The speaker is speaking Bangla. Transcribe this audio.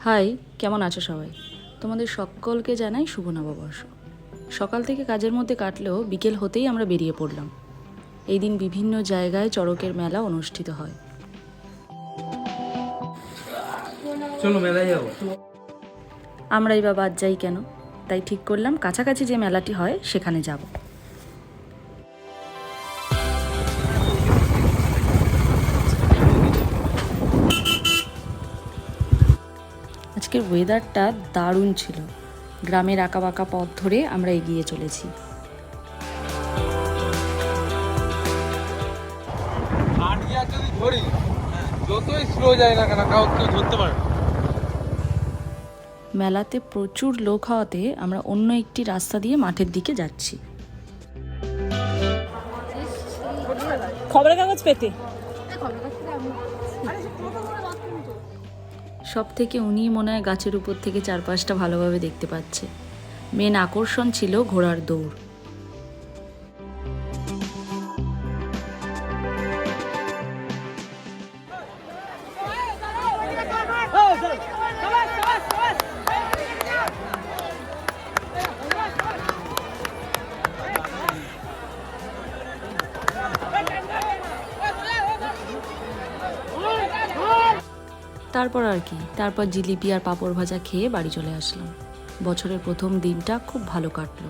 হাই, কেমন আছো সবাই? তোমাদের সকলকে জানাই শুভ নববর্ষ। সকাল থেকে কাজের মধ্যে কাটলেও বিকেল হতেই আমরা বেরিয়ে পড়লাম। এই দিন বিভিন্ন জায়গায় চড়কের মেলা অনুষ্ঠিত হয়। চলো মেলায় যাবো। আমরাই বা বাদ যাই কেন? তাই ঠিক করলাম কাছাকাছি যে মেলাটি হয় সেখানে যাব। আজকের ওয়েদারটা দারুণ ছিল। গ্রামের আঁকাবাঁকা পথ ধরে আমরা এগিয়ে চলেছি। যদি ধরি যতই স্লো যায় না কেন কাউ কেউ ধরতে পারে না। মেলাতে প্রচুর লোক হওয়াতে আমরা অন্য একটি রাস্তা দিয়ে মাঠের দিকে যাচ্ছি। খবরের কাগজ পেতে সব থেকে উনি মনে হয় গাছের উপর থেকে চারপাশটা ভালোভাবে দেখতে পাচ্ছে। মেন আকর্ষণ ছিল ঘোড়ার দৌড়। তারপর আর কি, তারপর জিলিপি আর পাঁপড় ভাজা খেয়ে বাড়ি চলে আসলাম। বছরের প্রথম দিনটা খুব ভালো কাটলো।